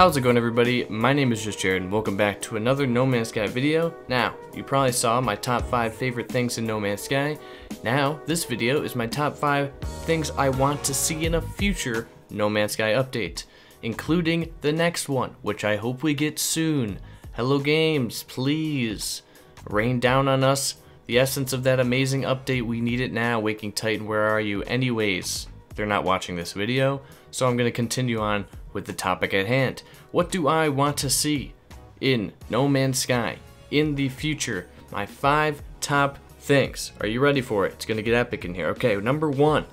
How's it going, everybody? My name is JustJarrod and welcome back to another No Man's Sky video. Now, you probably saw my top 5 favorite things in No Man's Sky. Now, this video is my top 5 things I want to see in a future No Man's Sky update, including the next one, which I hope we get soon. Hello Games, please rain down on us the essence of that amazing update. We need it now. Waking Titan, where are you? Anyways, they're not watching this video, so I'm going to continue on with the topic at hand. What do I want to see in No Man's Sky in the future? My 5 top things. Are you ready for it? It's going to get epic in here. Okay, number 1.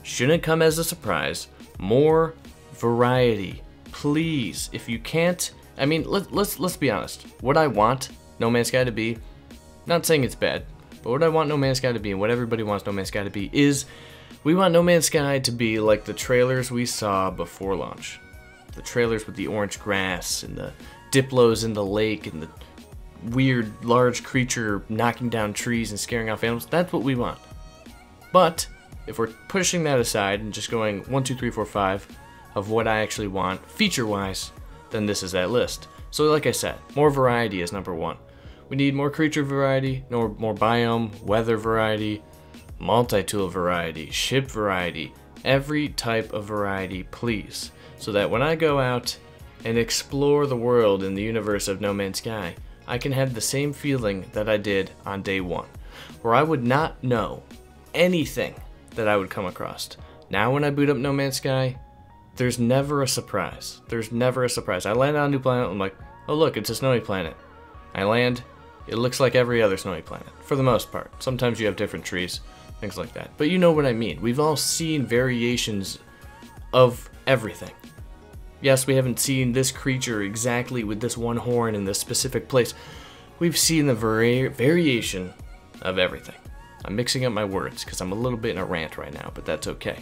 Shouldn't come as a surprise. More variety. Please, if you can't, I mean, let's be honest. What I want No Man's Sky to be, not saying it's bad, but what I want No Man's Sky to be and what everybody wants No Man's Sky to be is we want No Man's Sky to be like the trailers we saw before launch. The trailers with the orange grass and the Diplos in the lake and the weird large creature knocking down trees and scaring off animals. That's what we want. But if we're pushing that aside and just going 1, 2, 3, 4, 5 of what I actually want feature-wise, then this is that list. So like I said, more variety is number 1. We need more creature variety, more biome, weather variety, multi-tool variety, ship variety, every type of variety, please. So that when I go out and explore the world in the universe of No Man's Sky, I can have the same feeling that I did on day 1, where I would not know anything that I would come across. Now when I boot up No Man's Sky, there's never a surprise. There's never a surprise. I land on a new planet, I'm like, oh look, it's a snowy planet. I land, it looks like every other snowy planet, for the most part. Sometimes you have different trees, things like that. But you know what I mean. We've all seen variations of everything. Yes, we haven't seen this creature exactly with this one horn in this specific place. We've seen the variation of everything. I'm mixing up my words because I'm a little bit in a rant right now, but that's okay.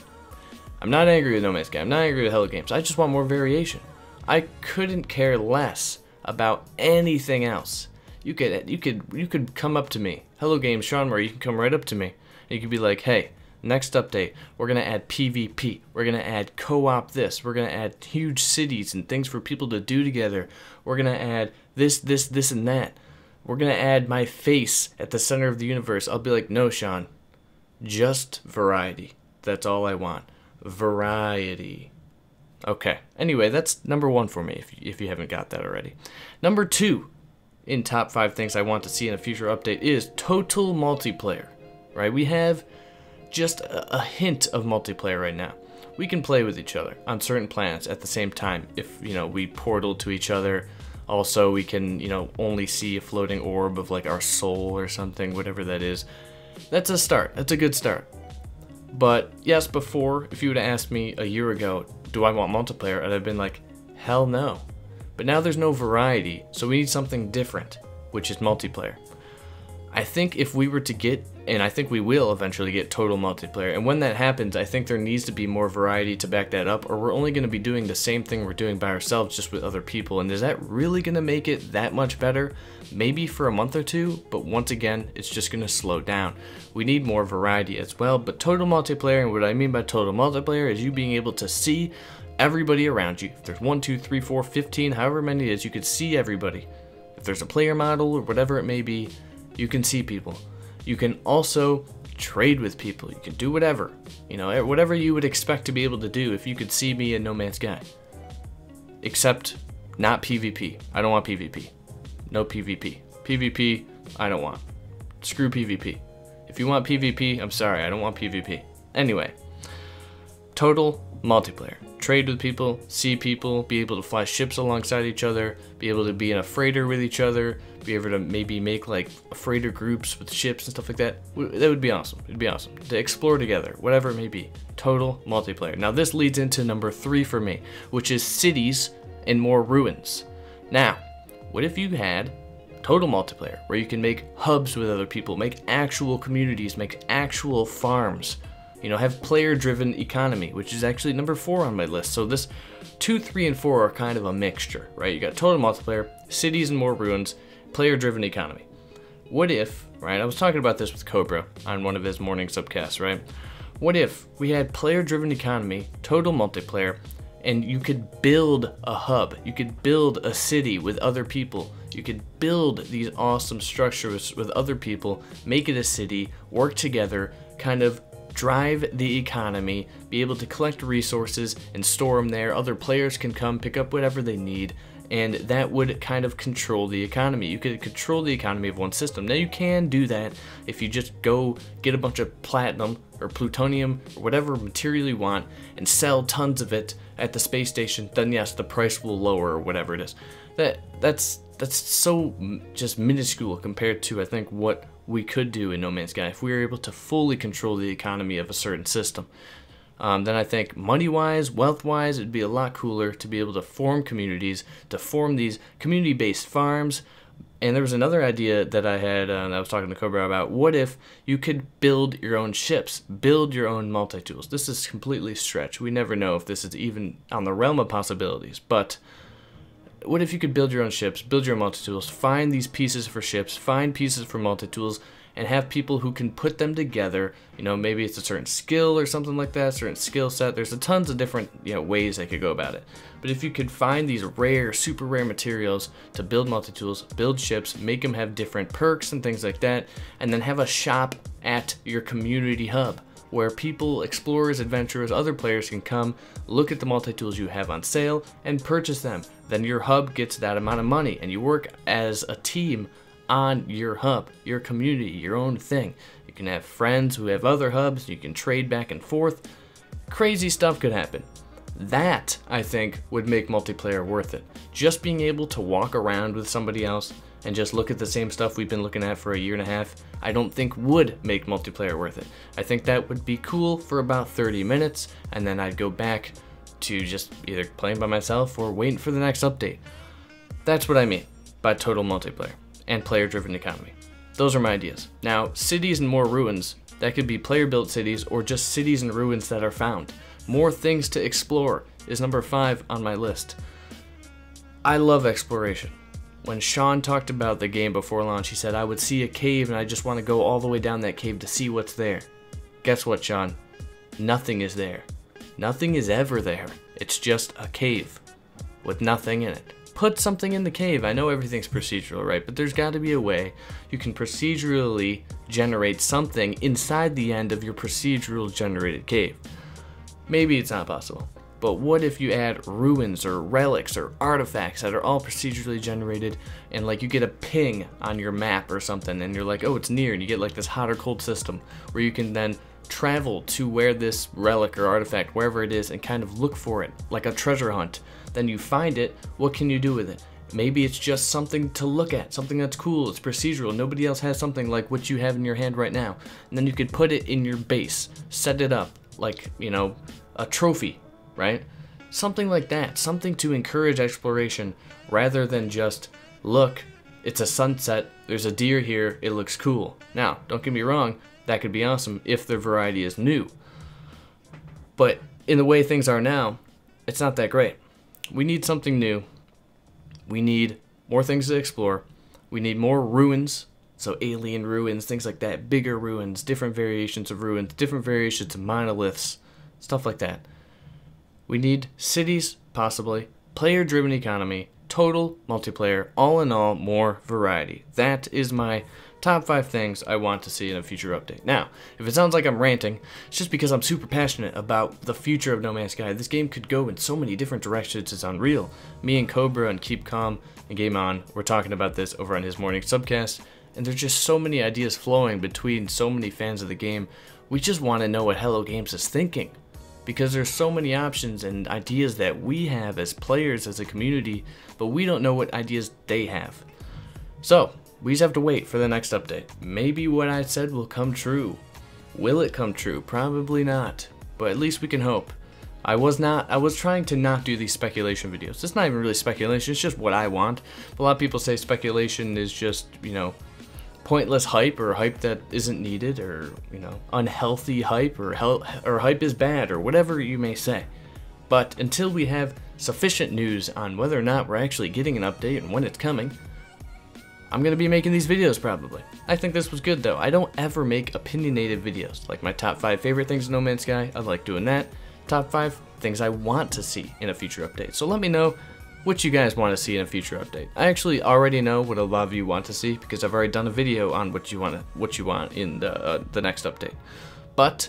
I'm not angry with No Man's Sky. I'm not angry with Hello Games. I just want more variation. I couldn't care less about anything else. You could come up to me. Hello Games, Sean Murray, you can come right up to me. And you could be like, hey, next update, we're going to add PvP. We're going to add co-op this. We're going to add huge cities and things for people to do together. We're going to add this, and that. We're going to add my face at the center of the universe. I'll be like, no, Sean, just variety. That's all I want. Variety. Okay. Anyway, that's number 1 for me, if you haven't got that already. Number 2 in top 5 things I want to see in a future update is total multiplayer. Right? We have just a hint of multiplayer right now. We can play with each other on certain planets at the same time if, we portal to each other. Also, we can, only see a floating orb of like our soul or something, whatever that is. That's a start. That's a good start. But yes, before, if you would have asked me a year ago, do I want multiplayer? I'd have been like, hell no. But now there's no variety, so we need something different, which is multiplayer. I think if we were to get, and I think we will eventually get total multiplayer, and when that happens, I think there needs to be more variety to back that up, or we're only going to be doing the same thing we're doing by ourselves just with other people, and is that really going to make it that much better? Maybe for a month or 2, but once again, it's just going to slow down. We need more variety as well, but total multiplayer, and what I mean by total multiplayer is you being able to see everybody around you. If there's 1, 2, 3, 4, 15, however many it is, you could see everybody. If there's a player model or whatever it may be, you can see people. You can also trade with people. You can do whatever. Whatever you would expect to be able to do if you could see me in No Man's Sky. Except not PvP. I don't want PvP. No PvP. PvP, I don't want. Screw PvP. If you want PvP, I'm sorry, I don't want PvP. Anyway, total multiplayer. Trade with people, see people, be able to fly ships alongside each other, be able to be in a freighter with each other, be able to maybe make like freighter groups with ships and stuff like that. That would be awesome. It'd be awesome to explore together, whatever it may be. Total multiplayer. Now this leads into number 3 for me, which is cities and more ruins. Now, what if you had total multiplayer where you can make hubs with other people, make actual communities, make actual farms, have player-driven economy, which is actually number 4 on my list. So this 2, 3, and 4 are kind of a mixture, right? You got total multiplayer, cities and more ruins, player-driven economy. What if, right, I was talking about this with Cobra on one of his morning subcasts, right? What if we had player-driven economy, total multiplayer, and you could build a hub, you could build a city with other people, you could build these awesome structures with other people, make it a city, work together, kind of drive the economy, be able to collect resources and store them there. Other players can come pick up whatever they need, and that would kind of control the economy. You could control the economy of one system. Now you can do that if you just go get a bunch of platinum or plutonium or whatever material you want and sell tons of it at the space station. Then yes, the price will lower or whatever it is. That's so just minuscule compared to, I think, what we could do in No Man's Sky if we were able to fully control the economy of a certain system. Then I think money-wise, wealth-wise, it'd be a lot cooler to be able to form communities, to form these community-based farms. And there was another idea that I had, I was talking to Cobra about. What if you could build your own ships, build your own multi-tools? This is completely stretched. We never know if this is even on the realm of possibilities, but what if you could build your own ships, build your own multi-tools, find these pieces for ships, find pieces for multi-tools, and have people who can put them together. You know, maybe it's a certain skill or something like that, certain skill set. There's a tons of different, ways they could go about it. But if you could find these rare, super rare materials to build multi-tools, build ships, make them have different perks and things like that, and then have a shop at your community hub where people, explorers, adventurers, other players can come, look at the multi-tools you have on sale, and purchase them. Then your hub gets that amount of money, and you work as a team on your hub, your community, your own thing. You can have friends who have other hubs, you can trade back and forth. Crazy stuff could happen. That, I think, would make multiplayer worth it. Just being able to walk around with somebody else and just look at the same stuff we've been looking at for a year and a half, I don't think would make multiplayer worth it. I think that would be cool for about 30 minutes, and then I'd go back to just either playing by myself or waiting for the next update. That's what I mean by total multiplayer and player-driven economy. Those are my ideas. Now, cities and more ruins, that could be player-built cities or just cities and ruins that are found. More things to explore is number 5 on my list. I love exploration. When Sean talked about the game before launch, he said, I would see a cave and I just want to go all the way down that cave to see what's there. Guess what, Sean? Nothing is there. Nothing is ever there. It's just a cave with nothing in it. Put something in the cave. I know everything's procedural, right? But there's got to be a way you can procedurally generate something inside the end of your procedural generated cave. Maybe it's not possible. But what if you add ruins or relics or artifacts that are all procedurally generated, and like you get a ping on your map or something and you're like, oh, it's near, and you get like this hot or cold system where you can then travel to where this relic or artifact, wherever it is, and kind of look for it like a treasure hunt. Then you find it, what can you do with it? Maybe it's just something to look at, something that's cool, it's procedural, nobody else has something like what you have in your hand right now. And then you could put it in your base, set it up like, a trophy, right? Something like that, something to encourage exploration rather than just, look, it's a sunset, there's a deer here, it looks cool. Now, don't get me wrong, that could be awesome if the variety is new. But in the way things are now, it's not that great. We need something new. We need more things to explore. We need more ruins, so alien ruins, things like that, bigger ruins, different variations of ruins, different variations of monoliths, stuff like that. We need cities, possibly, player-driven economy, total multiplayer, all in all, more variety. That is my top 5 things I want to see in a future update. Now, if it sounds like I'm ranting, it's just because I'm super passionate about the future of No Man's Sky. This game could go in so many different directions, it's unreal. Me and Cobra and Keep Calm and Game On, we're talking about this over on his morning subcast, and there's just so many ideas flowing between so many fans of the game. We just want to know what Hello Games is thinking, because there's so many options and ideas that we have as players, as a community, but we don't know what ideas they have. So, we just have to wait for the next update. Maybe what I said will come true. Will it come true? Probably not, but at least we can hope. I was trying to not do these speculation videos. It's not even really speculation, it's just what I want. A lot of people say speculation is just, pointless hype, or hype that isn't needed, or unhealthy hype, or hype is bad, or whatever you may say. But until we have sufficient news on whether or not we're actually getting an update and when it's coming, I'm gonna be making these videos probably. I think this was good though. I don't ever make opinionated videos like my top 5 favorite things in No Man's Sky. I like doing that. top 5 things I want to see in a future update. So let me know what you guys want to see in a future update. I actually already know what a lot of you want to see because I've already done a video on what you want in the next update. But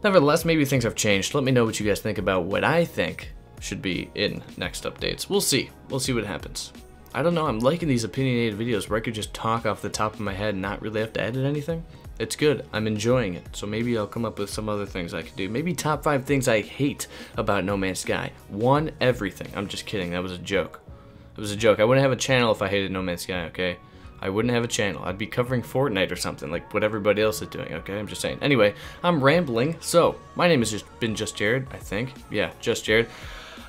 nevertheless, maybe things have changed. Let me know what you guys think about what I think should be in next updates. We'll see. We'll see what happens. I don't know. I'm liking these opinionated videos where I could just talk off the top of my head and not really have to edit anything. It's good. I'm enjoying it. So maybe I'll come up with some other things I could do. Maybe top 5 things I hate about No Man's Sky. 1, everything. I'm just kidding. That was a joke. It was a joke. I wouldn't have a channel if I hated No Man's Sky, okay? I wouldn't have a channel. I'd be covering Fortnite or something, like what everybody else is doing, okay? I'm just saying. Anyway, I'm rambling. So, my name has been JustJarrod, I think. Yeah, JustJarrod.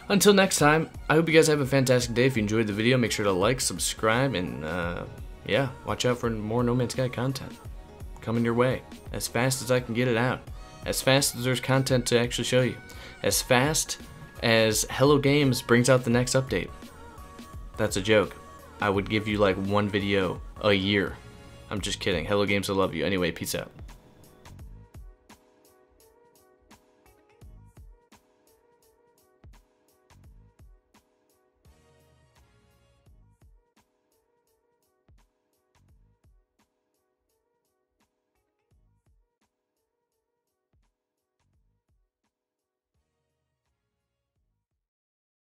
Until next time, I hope you guys have a fantastic day. If you enjoyed the video, make sure to like, subscribe, and yeah, watch out for more No Man's Sky content coming your way as fast as I can get it out, as fast as there's content to actually show you, as fast as Hello Games brings out the next update. That's a joke. I would give you like 1 video a year. I'm just kidding. Hello Games, I love you. Anyway, peace out.